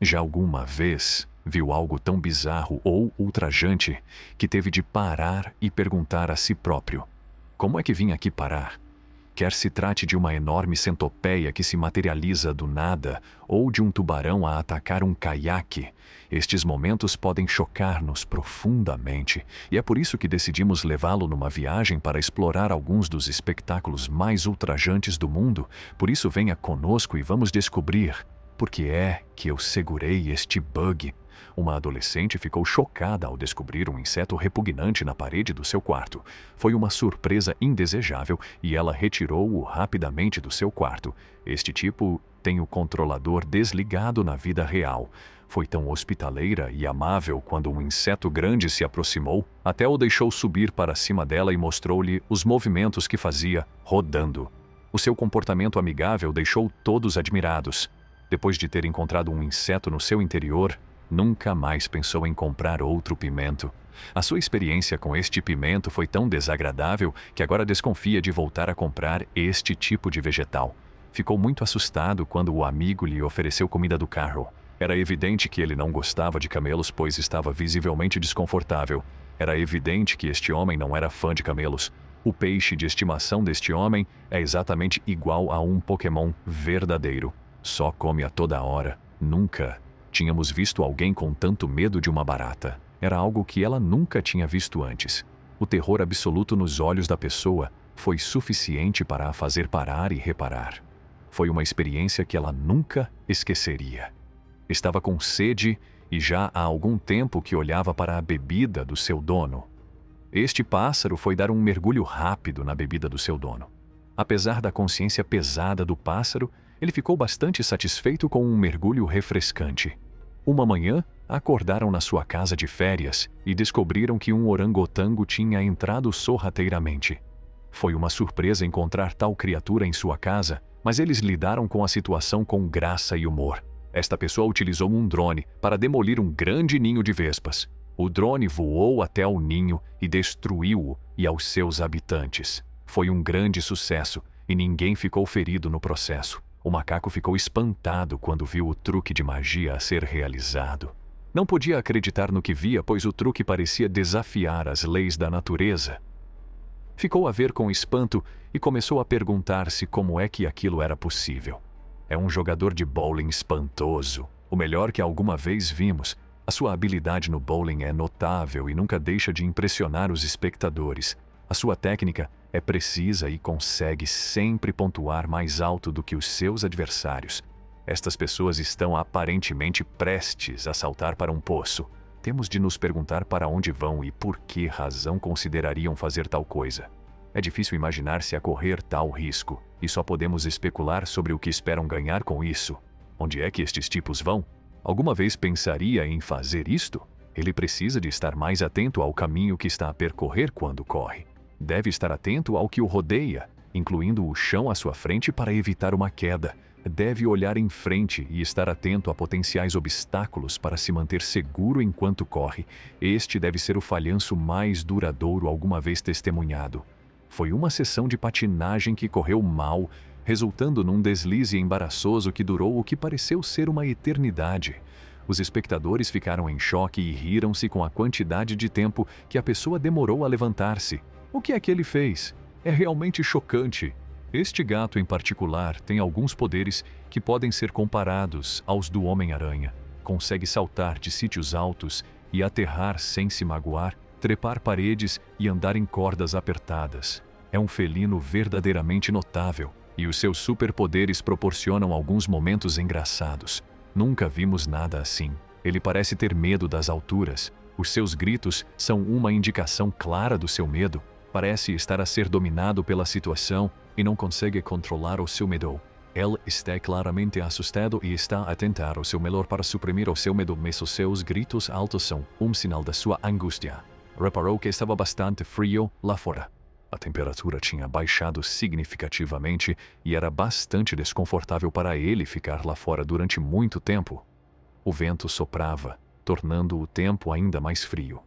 Já alguma vez viu algo tão bizarro ou ultrajante que teve de parar e perguntar a si próprio: como é que vim aqui parar? Quer se trate de uma enorme centopeia que se materializa do nada ou de um tubarão a atacar um caiaque, estes momentos podem chocar-nos profundamente e é por isso que decidimos levá-lo numa viagem para explorar alguns dos espetáculos mais ultrajantes do mundo. Por isso venha conosco e vamos descobrir por que é que eu segurei este bug. Uma adolescente ficou chocada ao descobrir um inseto repugnante na parede do seu quarto. Foi uma surpresa indesejável e ela retirou-o rapidamente do seu quarto. Este tipo tem o controlador desligado na vida real. Foi tão hospitaleira e amável quando um inseto grande se aproximou, até o deixou subir para cima dela e mostrou-lhe os movimentos que fazia, rodando. O seu comportamento amigável deixou todos admirados. Depois de ter encontrado um inseto no seu interior, nunca mais pensou em comprar outro pimento. A sua experiência com este pimento foi tão desagradável que agora desconfia de voltar a comprar este tipo de vegetal. Ficou muito assustado quando o amigo lhe ofereceu comida do carro. Era evidente que ele não gostava de camelos, pois estava visivelmente desconfortável. Era evidente que este homem não era fã de camelos. O peixe de estimação deste homem é exatamente igual a um Pokémon verdadeiro. Só come a toda hora. Nunca tínhamos visto alguém com tanto medo de uma barata. Era algo que ela nunca tinha visto antes. O terror absoluto nos olhos da pessoa foi suficiente para a fazer parar e reparar. Foi uma experiência que ela nunca esqueceria. Estava com sede e já há algum tempo que olhava para a bebida do seu dono. Este pássaro foi dar um mergulho rápido na bebida do seu dono. Apesar da consciência pesada do pássaro, ele ficou bastante satisfeito com um mergulho refrescante. Uma manhã, acordaram na sua casa de férias e descobriram que um orangotango tinha entrado sorrateiramente. Foi uma surpresa encontrar tal criatura em sua casa, mas eles lidaram com a situação com graça e humor. Esta pessoa utilizou um drone para demolir um grande ninho de vespas. O drone voou até o ninho e destruiu-o e aos seus habitantes. Foi um grande sucesso e ninguém ficou ferido no processo. O macaco ficou espantado quando viu o truque de magia a ser realizado. Não podia acreditar no que via, pois o truque parecia desafiar as leis da natureza. Ficou a ver com espanto e começou a perguntar-se como é que aquilo era possível. É um jogador de bowling espantoso, o melhor que alguma vez vimos. A sua habilidade no bowling é notável e nunca deixa de impressionar os espectadores. A sua técnica é precisa e consegue sempre pontuar mais alto do que os seus adversários. Estas pessoas estão aparentemente prestes a saltar para um poço. Temos de nos perguntar para onde vão e por que razão considerariam fazer tal coisa. É difícil imaginar-se a correr tal risco, e só podemos especular sobre o que esperam ganhar com isso. Onde é que estes tipos vão? Alguma vez pensaria em fazer isto? Ele precisa de estar mais atento ao caminho que está a percorrer quando corre. Deve estar atento ao que o rodeia, incluindo o chão à sua frente para evitar uma queda. Deve olhar em frente e estar atento a potenciais obstáculos para se manter seguro enquanto corre. Este deve ser o falhanço mais duradouro alguma vez testemunhado. Foi uma sessão de patinagem que correu mal, resultando num deslize embaraçoso que durou o que pareceu ser uma eternidade. Os espectadores ficaram em choque e riram-se com a quantidade de tempo que a pessoa demorou a levantar-se. O que é que ele fez? É realmente chocante. Este gato em particular tem alguns poderes que podem ser comparados aos do Homem-Aranha. Consegue saltar de sítios altos e aterrar sem se magoar, trepar paredes e andar em cordas apertadas. É um felino verdadeiramente notável, e os seus superpoderes proporcionam alguns momentos engraçados. Nunca vimos nada assim. Ele parece ter medo das alturas. Os seus gritos são uma indicação clara do seu medo. Parece estar a ser dominado pela situação e não consegue controlar o seu medo. Ele está claramente assustado e está a tentar o seu melhor para suprimir o seu medo, mas os seus gritos altos são um sinal da sua angústia. Reparou que estava bastante frio lá fora. A temperatura tinha baixado significativamente e era bastante desconfortável para ele ficar lá fora durante muito tempo. O vento soprava, tornando o tempo ainda mais frio.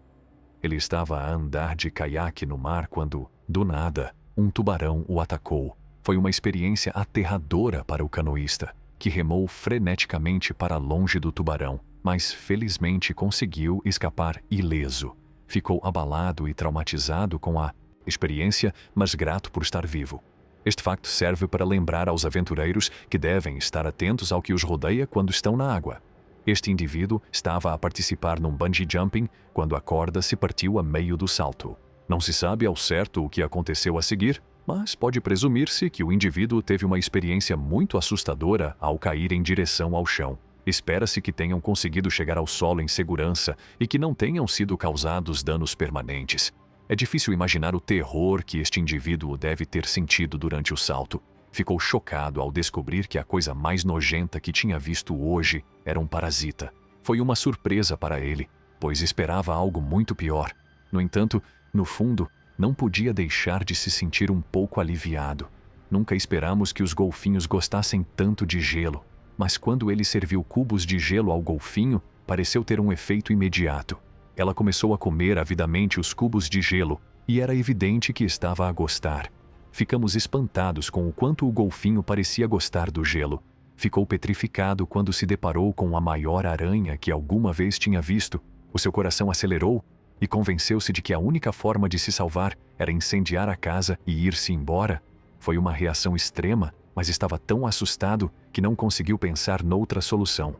Ele estava a andar de caiaque no mar quando, do nada, um tubarão o atacou. Foi uma experiência aterradora para o canoísta, que remou freneticamente para longe do tubarão, mas felizmente conseguiu escapar ileso. Ficou abalado e traumatizado com a experiência, mas grato por estar vivo. Este facto serve para lembrar aos aventureiros que devem estar atentos ao que os rodeia quando estão na água. Este indivíduo estava a participar num bungee jumping quando a corda se partiu a meio do salto. Não se sabe ao certo o que aconteceu a seguir, mas pode presumir-se que o indivíduo teve uma experiência muito assustadora ao cair em direção ao chão. Espera-se que tenham conseguido chegar ao solo em segurança e que não tenham sido causados danos permanentes. É difícil imaginar o terror que este indivíduo deve ter sentido durante o salto. Ficou chocado ao descobrir que a coisa mais nojenta que tinha visto hoje era um parasita. Foi uma surpresa para ele, pois esperava algo muito pior. No entanto, no fundo, não podia deixar de se sentir um pouco aliviado. Nunca esperamos que os golfinhos gostassem tanto de gelo, mas quando ele serviu cubos de gelo ao golfinho, pareceu ter um efeito imediato. Ela começou a comer avidamente os cubos de gelo, e era evidente que estava a gostar. Ficamos espantados com o quanto o golfinho parecia gostar do gelo. Ficou petrificado quando se deparou com a maior aranha que alguma vez tinha visto. O seu coração acelerou e convenceu-se de que a única forma de se salvar era incendiar a casa e ir-se embora. Foi uma reação extrema, mas estava tão assustado que não conseguiu pensar noutra solução.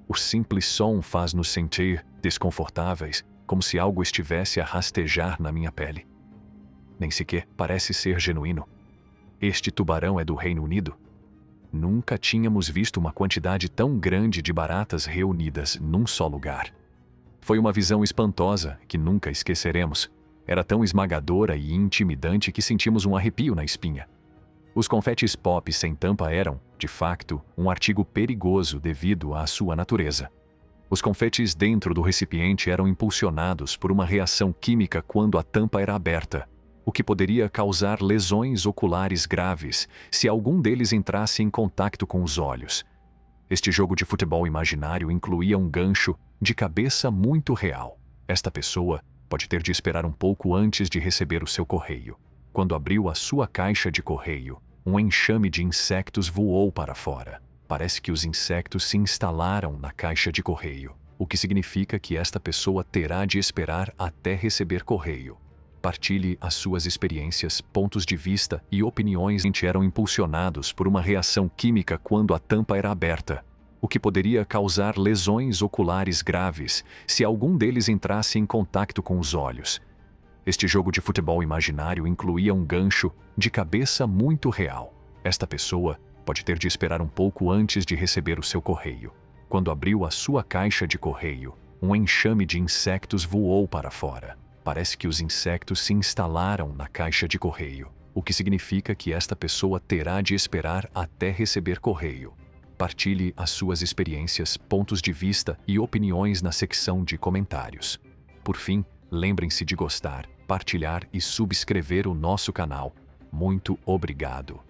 O simples som faz-nos sentir desconfortáveis, como se algo estivesse a rastejar na minha pele. Nem sequer parece ser genuíno. Este tubarão é do Reino Unido? Nunca tínhamos visto uma quantidade tão grande de baratas reunidas num só lugar. Foi uma visão espantosa que nunca esqueceremos. Era tão esmagadora e intimidante que sentimos um arrepio na espinha. Os confetes pop sem tampa eram, de facto, um artigo perigoso devido à sua natureza. Os confetes dentro do recipiente eram impulsionados por uma reação química quando a tampa era aberta, o que poderia causar lesões oculares graves se algum deles entrasse em contato com os olhos. Este jogo de futebol imaginário incluía um gancho de cabeça muito real. Esta pessoa pode ter de esperar um pouco antes de receber o seu correio. Quando abriu a sua caixa de correio, um enxame de insetos voou para fora. Parece que os insetos se instalaram na caixa de correio, o que significa que esta pessoa terá de esperar até receber correio. Partilhe as suas experiências, pontos de vista e opiniões que eram impulsionados por uma reação química quando a tampa era aberta, o que poderia causar lesões oculares graves se algum deles entrasse em contato com os olhos. Este jogo de futebol imaginário incluía um gancho de cabeça muito real. Esta pessoa pode ter de esperar um pouco antes de receber o seu correio. Quando abriu a sua caixa de correio, um enxame de insetos voou para fora. Parece que os insetos se instalaram na caixa de correio, o que significa que esta pessoa terá de esperar até receber correio. Partilhe as suas experiências, pontos de vista e opiniões na secção de comentários. Por fim, lembrem-se de gostar, partilhar e subscrever o nosso canal. Muito obrigado!